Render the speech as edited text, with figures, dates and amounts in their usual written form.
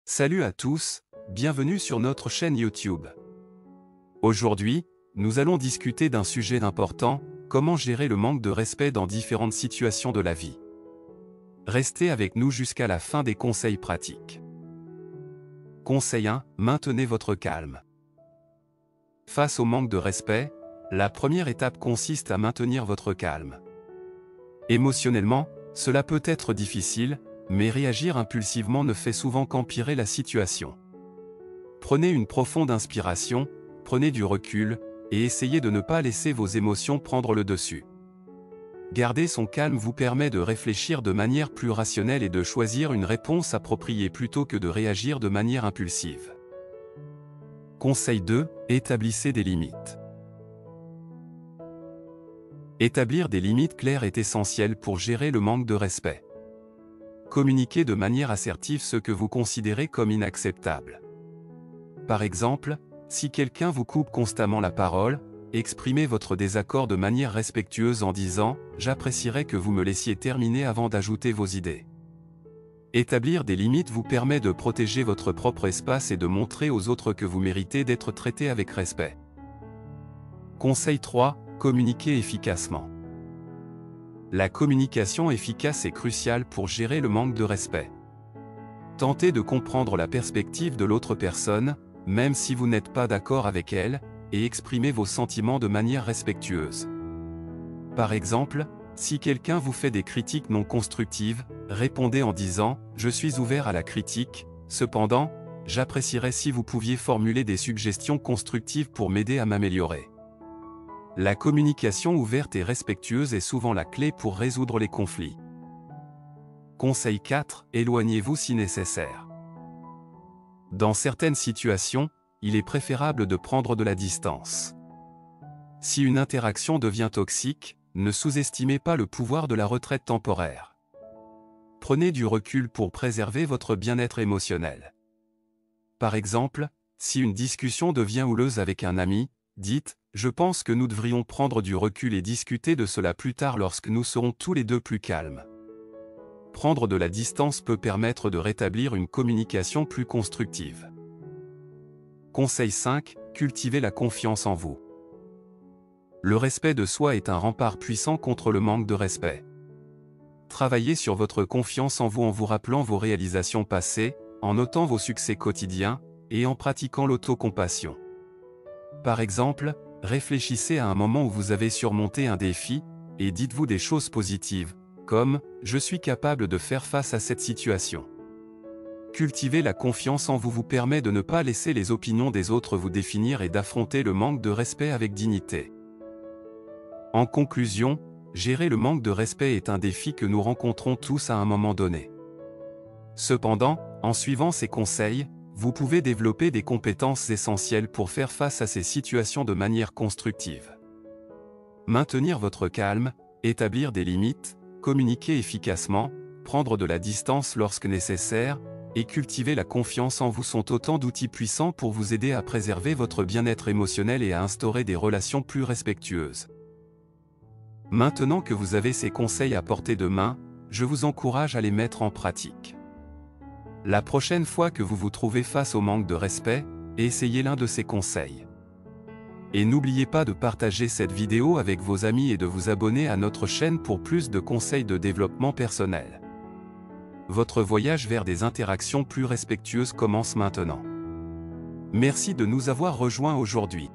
Salut à tous, bienvenue sur notre chaîne YouTube. Aujourd'hui, nous allons discuter d'un sujet important, comment gérer le manque de respect dans différentes situations de la vie. Restez avec nous jusqu'à la fin des conseils pratiques. Conseil 1, maintenez votre calme. Face au manque de respect, la première étape consiste à maintenir votre calme. Émotionnellement, cela peut être difficile, mais réagir impulsivement ne fait souvent qu'empirer la situation. Prenez une profonde inspiration, prenez du recul, et essayez de ne pas laisser vos émotions prendre le dessus. Garder son calme vous permet de réfléchir de manière plus rationnelle et de choisir une réponse appropriée plutôt que de réagir de manière impulsive. Conseil 2, établissez des limites. Établir des limites claires est essentiel pour gérer le manque de respect. Communiquez de manière assertive ce que vous considérez comme inacceptable. Par exemple, si quelqu'un vous coupe constamment la parole, exprimez votre désaccord de manière respectueuse en disant « J'apprécierais que vous me laissiez terminer avant d'ajouter vos idées ». Établir des limites vous permet de protéger votre propre espace et de montrer aux autres que vous méritez d'être traité avec respect. Conseil 3, communiquez efficacement. La communication efficace est cruciale pour gérer le manque de respect. Tentez de comprendre la perspective de l'autre personne, même si vous n'êtes pas d'accord avec elle, et exprimez vos sentiments de manière respectueuse. Par exemple, si quelqu'un vous fait des critiques non constructives, répondez en disant « Je suis ouvert à la critique, cependant, j'apprécierais si vous pouviez formuler des suggestions constructives pour m'aider à m'améliorer ». La communication ouverte et respectueuse est souvent la clé pour résoudre les conflits. Conseil 4, éloignez-vous si nécessaire. Dans certaines situations, il est préférable de prendre de la distance. Si une interaction devient toxique, ne sous-estimez pas le pouvoir de la retraite temporaire. Prenez du recul pour préserver votre bien-être émotionnel. Par exemple, si une discussion devient houleuse avec un ami, dites « Je pense que nous devrions prendre du recul et discuter de cela plus tard lorsque nous serons tous les deux plus calmes ». Prendre de la distance peut permettre de rétablir une communication plus constructive. Conseil 5, cultivez la confiance en vous. Le respect de soi est un rempart puissant contre le manque de respect. Travaillez sur votre confiance en vous rappelant vos réalisations passées, en notant vos succès quotidiens, et en pratiquant l'autocompassion. Par exemple, réfléchissez à un moment où vous avez surmonté un défi, et dites-vous des choses positives, comme « Je suis capable de faire face à cette situation ». Cultiver la confiance en vous vous permet de ne pas laisser les opinions des autres vous définir et d'affronter le manque de respect avec dignité. En conclusion, gérer le manque de respect est un défi que nous rencontrons tous à un moment donné. Cependant, en suivant ces conseils, vous pouvez développer des compétences essentielles pour faire face à ces situations de manière constructive. Maintenir votre calme, établir des limites, communiquer efficacement, prendre de la distance lorsque nécessaire, et cultiver la confiance en vous sont autant d'outils puissants pour vous aider à préserver votre bien-être émotionnel et à instaurer des relations plus respectueuses. Maintenant que vous avez ces conseils à portée de main, je vous encourage à les mettre en pratique. La prochaine fois que vous vous trouvez face au manque de respect, essayez l'un de ces conseils. Et n'oubliez pas de partager cette vidéo avec vos amis et de vous abonner à notre chaîne pour plus de conseils de développement personnel. Votre voyage vers des interactions plus respectueuses commence maintenant. Merci de nous avoir rejoints aujourd'hui.